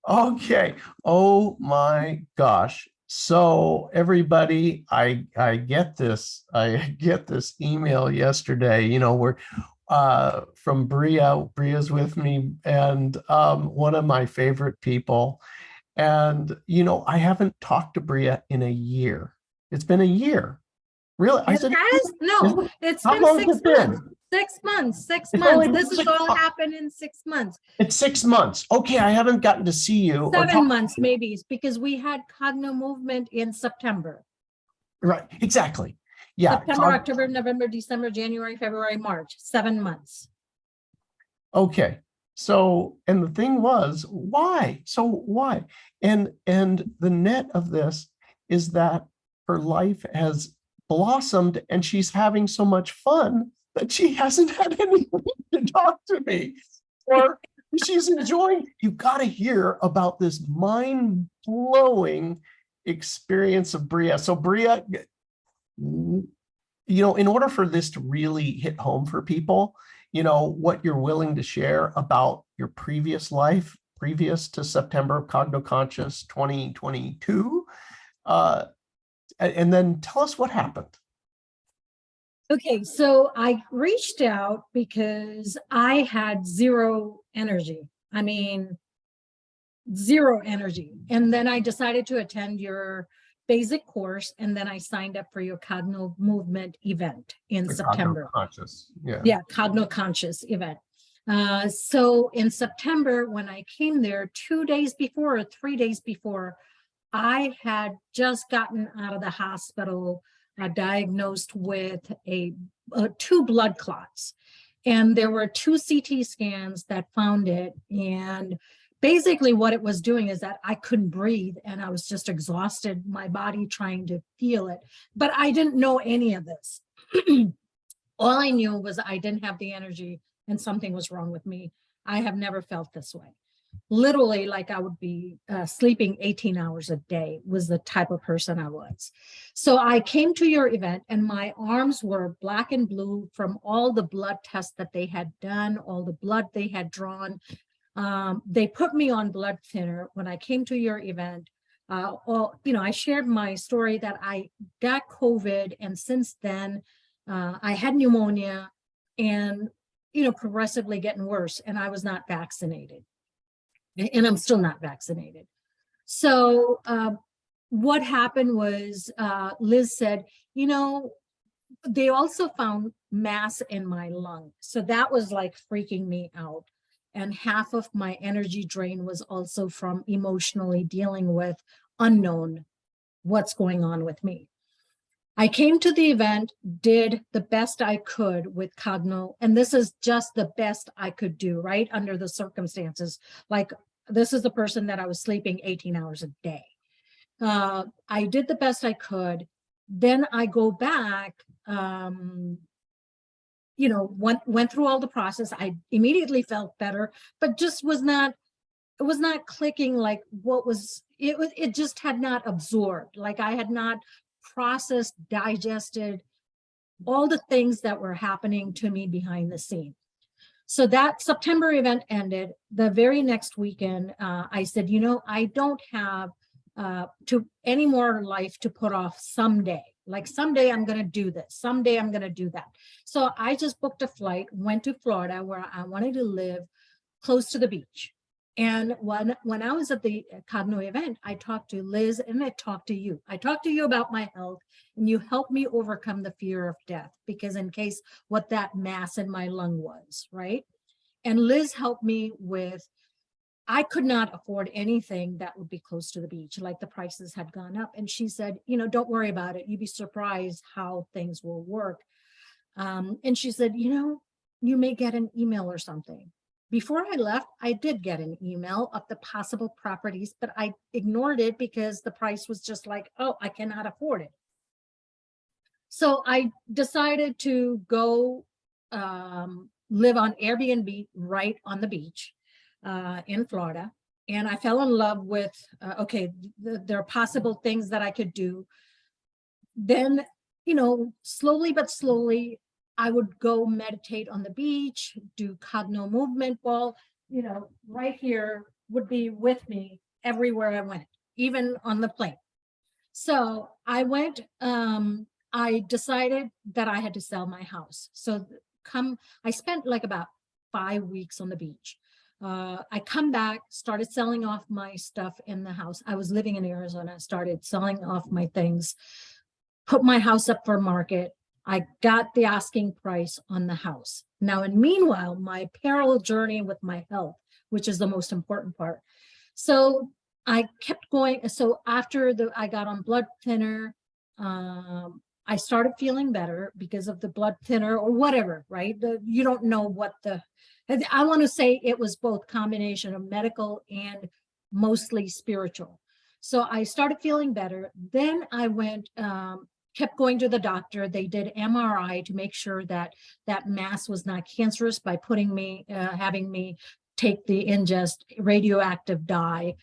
Okay. Oh my gosh. So everybody, I get this. I get this email yesterday. We're from Bria. Bria's with me, and one of my favorite people. And I haven't talked to Bria in a year. It's been a year. Really? I It said, has? is No, it, it's how been long has six it been? months. 6 months, six It's months. only been This has six all months. happened in 6 months. It's 6 months. Okay, I haven't gotten to see you or 7 months, maybe, it's because we had Cognomovement in September. Right, exactly. Yeah. September, October, November, December, January, February, March, 7 months. Okay. So, and the thing was, why? So why? And the net of this is that her life has blossomed and she's having so much fun that she hasn't had anyone to talk to me. Or she's enjoying. You've got to hear about this mind-blowing experience of Bria. So Bria, in order for this to really hit home for people, what you're willing to share about your previous life, previous to September of Cogno Conscious 2022, and then tell us what happened. Okay, so I reached out because I had zero energy. I mean, zero energy. And then I decided to attend your basic course, and then I signed up for your Cognomovement event in September. Cogno Conscious, yeah. Yeah, Cogno Conscious event. So in September, when I came there 2 days before or 3 days before, I had just gotten out of the hospital, diagnosed with 2 blood clots. And there were 2 CT scans that found it. And basically what it was doing is that I couldn't breathe and I was just exhausted, my body trying to feel it. But I didn't know any of this. All I knew was I didn't have the energy and something was wrong with me. I have never felt this way. Literally, like I would be sleeping 18 hours a day was the type of person I was. So I came to your event and my arms were black and blue from all the blood tests that they had done, all the blood they had drawn. They put me on blood thinner when I came to your event. I shared my story that I got COVID, and since then I had pneumonia and, progressively getting worse, and I was not vaccinated. And I'm still not vaccinated. So what happened was Liz said, they also found mass in my lung. So that was like freaking me out. And half of my energy drain was also from emotionally dealing with unknown what's going on with me. I came to the event, did the best I could with Cogno, and this is just the best I could do, right? Under the circumstances. Like, this is the person that I was sleeping 18 hours a day. I did the best I could. Then I go back, went through all the process. I immediately felt better, but just it was not clicking like it just had not absorbed. Like I had not processed, digested all the things that were happening to me behind the scene. So that September event ended. The very next weekend, I said, I don't have any more life to put off someday. Like someday I'm going to do this. Someday I'm going to do that. So I just booked a flight, went to Florida where I wanted to live close to the beach. And when I was at the Cogno event, I talked to Liz and I talked to you. I talked to you about my health, and you helped me overcome the fear of death, because in case what that mass in my lung was, right? And Liz helped me with, I could not afford anything that would be close to the beach, like the prices had gone up. And she said, don't worry about it. You'd be surprised how things will work. And she said, you may get an email or something. Before I left, I did get an email of the possible properties, but I ignored it because the price was just like, oh, I cannot afford it. So I decided to go live on Airbnb right on the beach in Florida. And I fell in love with, there are possible things that I could do. Then, slowly but slowly, I would go meditate on the beach, do Cognomovement ball, right here would be with me everywhere I went, even on the plane. So I went, I decided that I had to sell my house. So I spent like about 5 weeks on the beach. I come back, started selling off my stuff in the house. I was living in Arizona, started selling off my things, put my house up for market. I got the asking price on the house. Now, and meanwhile, my parallel journey with my health, which is the most important part. So I kept going. So after I got on blood thinner, I started feeling better because of the blood thinner or whatever, right? You don't know what I want to say it was both combination of medical and mostly spiritual. So I started feeling better. Then I went, kept going to the doctor. They did MRI to make sure that that mass was not cancerous by having me take the ingest radioactive dye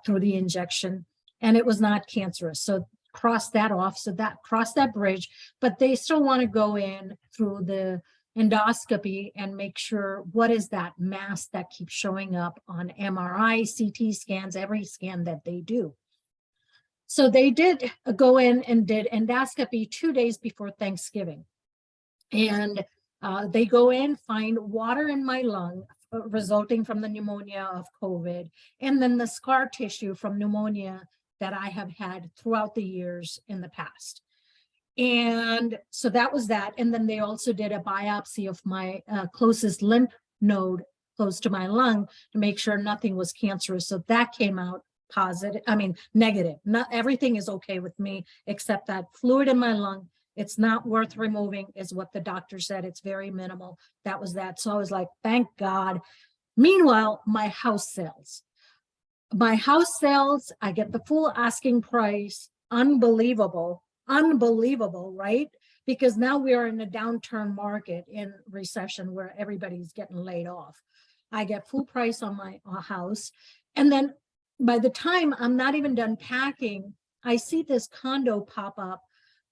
through the injection, and it was not cancerous. So cross that off. So that crossed that bridge, but they still want to go in through the endoscopy and make sure what is that mass that keeps showing up on MRI, CT scans, every scan that they do. So they did go in and did endoscopy 2 days before Thanksgiving. And they go in, find water in my lung resulting from the pneumonia of COVID, and then the scar tissue from pneumonia that I have had throughout the years in the past. And so that was that. And then they also did a biopsy of my closest lymph node close to my lung to make sure nothing was cancerous. So that came out negative. Not everything is okay with me, except that fluid in my lung. It's not worth removing, is what the doctor said. It's very minimal. That was that. So I was like, thank God. Meanwhile, my house sells. I get the full asking price. Unbelievable, right? Because now we are in a downturn market in recession where everybody's getting laid off. I get full price on my house. And then by the time I'm not even done packing, I see this condo pop up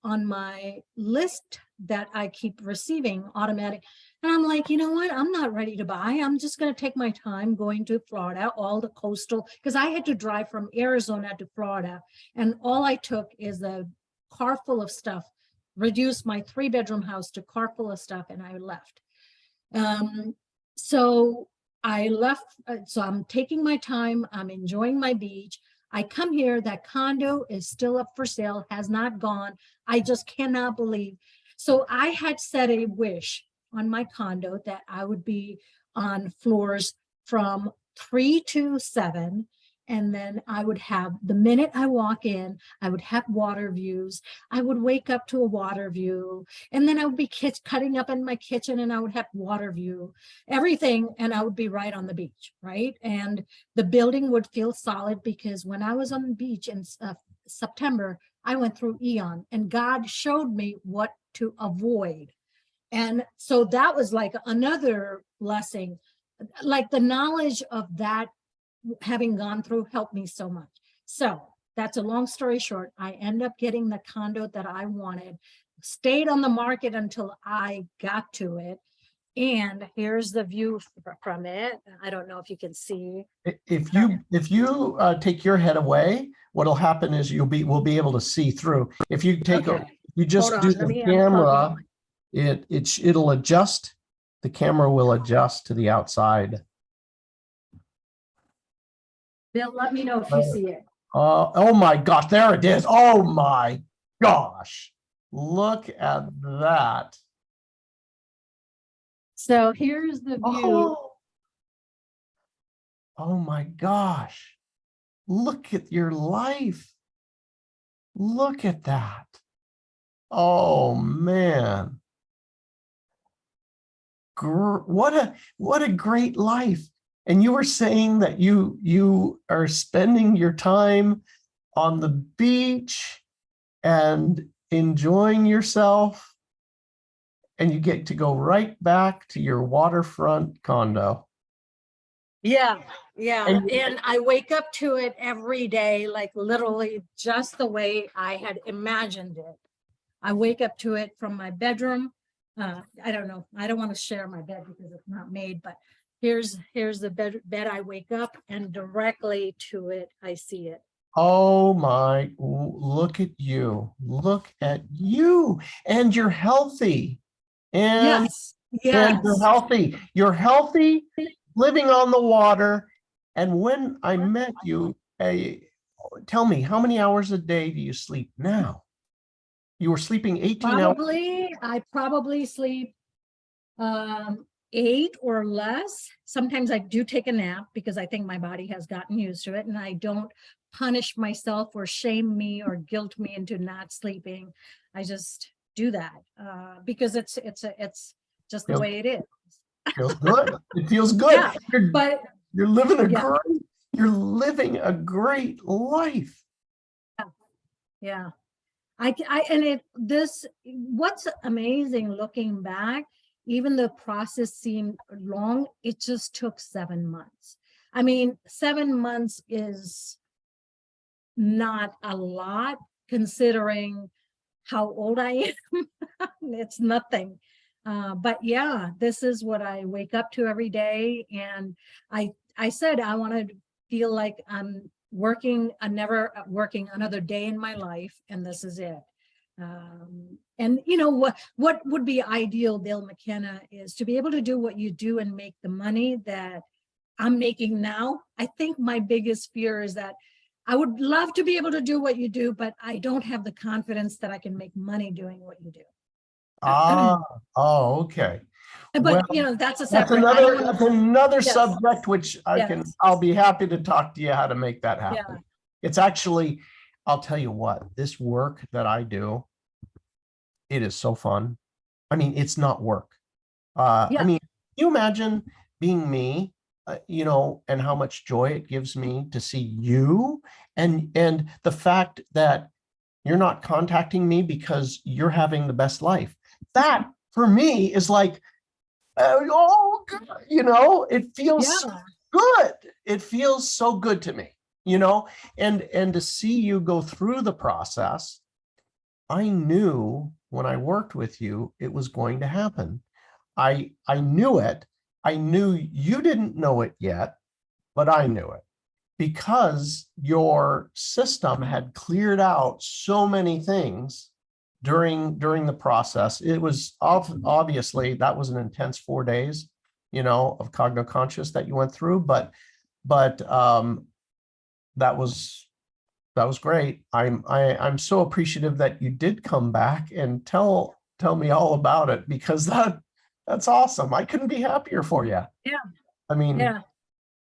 on my list that I keep receiving automatic. And I'm like, you know what? I'm not ready to buy. I'm just going to take my time going to Florida, all the coastal, because I had to drive from Arizona to Florida. And all I took is a car full of stuff, reduced my 3-bedroom house to car full of stuff, and I left. So I left. So I'm taking my time. I'm enjoying my beach. I come here, that condo is still up for sale, has not gone. I just cannot believe. So I had set a wish on my condo that I would be on floors from 3 to 7. And then I would have, the minute I walk in, I would have water views. I would wake up to a water view. And then I would be cutting up in my kitchen and I would have water view, everything. And I would be right on the beach, right? And the building would feel solid because when I was on the beach in September, I went through Eon and God showed me what to avoid. And so that was like another blessing, like the knowledge of that having gone through helped me so much. So that's a long story short. I end up getting the condo that I wanted, stayed on the market until I got to it. And here's the view from it. I don't know if you can see. If you take your head away, what'll happen is we'll be able to see through. If you take you just do the camera, it'll adjust. The camera will adjust to the outside. Bill, let me know if you see it. Oh my gosh, there it is. Oh my gosh. Look at that. So here's the view. Oh my gosh. Look at your life. Look at that. Oh man. What a great life. And you were saying that you are spending your time on the beach and enjoying yourself, and you get to go right back to your waterfront condo. Yeah. And I wake up to it every day, like literally just the way I had imagined it. I wake up to it from my bedroom. I don't know. I don't want to share my bed because it's not made, but Here's the bed I wake up, and directly to it, I see it. Oh my, look at you. Look at you. And you're healthy. And Yes, and you're yes. healthy. You're healthy, living on the water. And when I met you, tell me, how many hours a day do you sleep now? You were sleeping 18 hours. I probably sleep 8 or less. Sometimes I do take a nap because I think my body has gotten used to it, and I don't punish myself or shame me or guilt me into not sleeping. I just do that because it's just the Feels, way it is. feels good. It feels good. Yeah, but You're living yeah, you're living a great life. yeah. What's amazing looking back, even the process seemed long, it just took 7 months. I mean, 7 months is not a lot considering how old I am. It's nothing. But yeah, this is what I wake up to every day. And I said, I want to feel like I'm never working another day in my life. And this is it. And you know, what would be ideal, Dale McKenna, is to be able to do what you do and make the money that I'm making now. I think my biggest fear is that I would love to be able to do what you do, but I don't have the confidence that I can make money doing what you do. Ah, oh, okay. Well, But you know, that's a separate, that's another yes, subject which yes, I'll be happy to talk to you how to make that yeah, happen. It's actually, I'll tell you what, this work that I do, it is so fun. I mean, it's not work. I yeah, mean, you imagine being me, and how much joy it gives me to see you, and the fact that you're not contacting me because you're having the best life. That for me is like, oh, it feels yeah, good. It feels so good to me, and to see you go through the process. I knew when I worked with you, it was going to happen. I knew it. I knew you didn't know it yet, but I knew it because your system had cleared out so many things during the process. It was obviously that was an intense 4 days, of Cogno Conscious that you went through, but that was that was great. I'm so appreciative that you did come back and tell me all about it, because that's awesome. I couldn't be happier for you. yeah, I mean, yeah.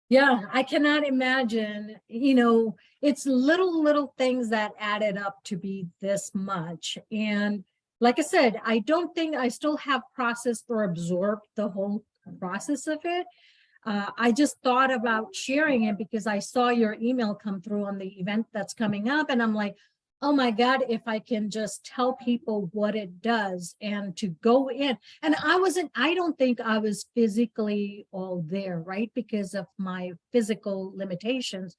Yeah, I cannot imagine, it's little things that added up to be this much. And like I said, I don't think I still have processed or absorbed the whole process of it. I just thought about sharing it because I saw your email come through on the event that's coming up. And I'm like, oh my God, if I can just tell people what it does and to go in. And I don't think I was physically all there, right? Because of my physical limitations.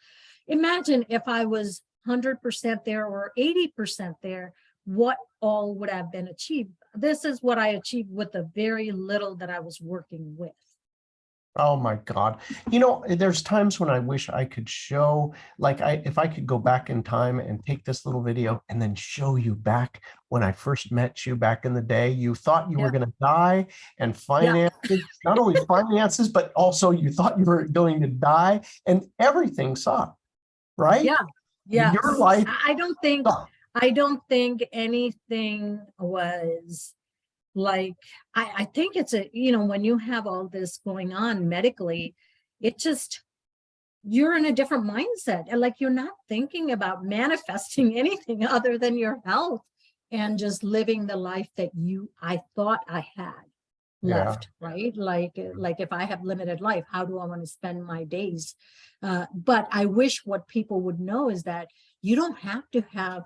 Imagine if I was 100% there or 80% there, what all would have been achieved. This is what I achieved with the very little that I was working with. oh my God. There's times when I wish I could show, like if I could go back in time and take this little video and then show you back when I first met you back in the day. You thought you were Yeah. going to die, and Yeah. finances, not only finances, but also you thought you were going to die and everything sucked, right? Yeah. Your Yes. life sucked. I don't think anything was like, I think it's when you have all this going on medically, it just, you're in a different mindset. And like, you're not thinking about manifesting anything other than your health and just living the life that I thought I had Yeah. left, right? Like if I have limited life, how do I want to spend my days? But I wish what people would know is that you don't have to have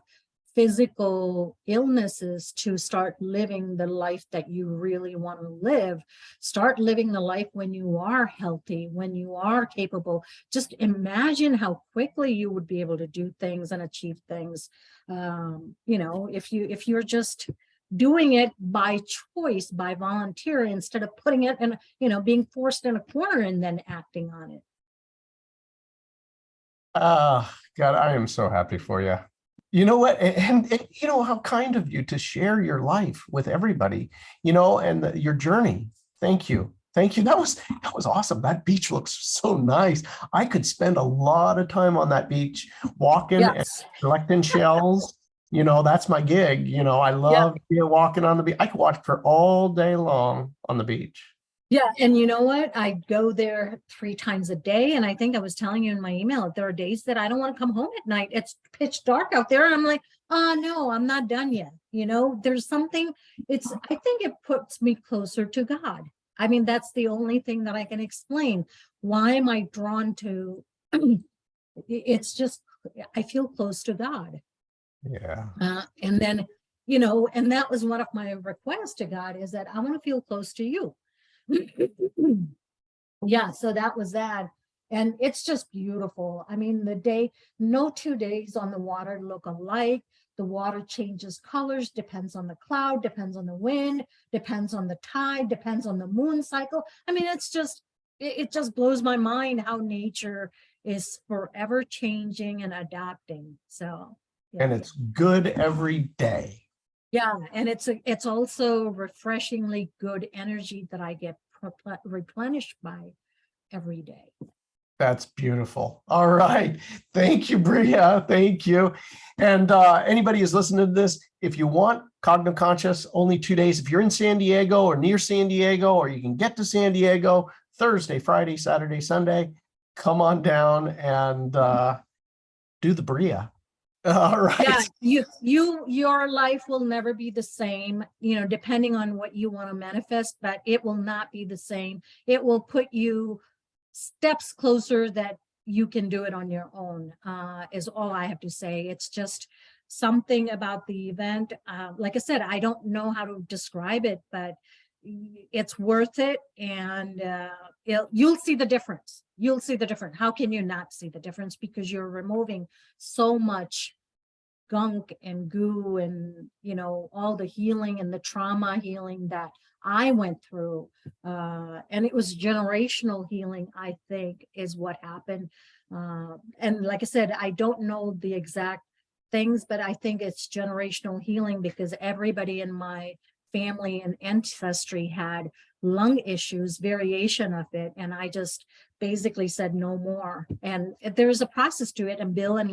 physical illnesses to start living the life that you really want to live. Start living the life when you are healthy, when you are capable. Just imagine how quickly you would be able to do things and achieve things. If you're just doing it by choice, by volunteer, instead of putting it in, being forced in a corner and then acting on it. God, I am so happy for you. You know what? And you know how kind of you to share your life with everybody, and your journey. Thank you. Thank you. That was awesome. That beach looks so nice. I could spend a lot of time on that beach walking and Yes. collecting shells. That's my gig. I love walking on the beach. I could walk for all day long on the beach. Yeah. And you know what? I go there 3 times a day. And I think I was telling you in my email, there are days that I don't want to come home at night. It's pitch dark out there. And I'm like, oh no, I'm not done yet. There's something, I think it puts me closer to God. I mean, that's the only thing that I can explain. Why am I drawn to, it's just, I feel close to God. Yeah. And then, and that was one of my requests to God, is that I want to feel close to you. Yeah, so that was that. And it's just beautiful. I mean, no 2 days on the water look alike. The water changes colors, depends on the cloud, depends on the wind, depends on the tide, depends on the moon cycle. I mean, it just blows my mind how nature is forever changing and adapting. So, yeah. And it's good every day. Yeah, and it's also refreshingly good energy that I get replenished by every day. That's beautiful. All right. Thank you, Bria. Thank you. And anybody who's listening to this, if you want Cogno Conscious, only 2 days. If you're in San Diego or near San Diego, or you can get to San Diego Thursday, Friday, Saturday, Sunday, come on down and do the Bria. All right. Yeah, your life will never be the same, depending on what you want to manifest, but it will not be the same. It will put you steps closer that you can do it on your own, is all I have to say. It's just something about the event. Like I said, I don't know how to describe it, but it's worth it. And you'll see the difference. You'll see the difference. How can you not see the difference? Because you're removing so much gunk and goo and, all the healing and the trauma healing that I went through. And it was generational healing, I think, is what happened. And like I said, I don't know the exact things, but I think it's generational healing, because everybody in my family and ancestry had lung issues, variation of it. And I just basically said no more. And there's a process to it. And Bill and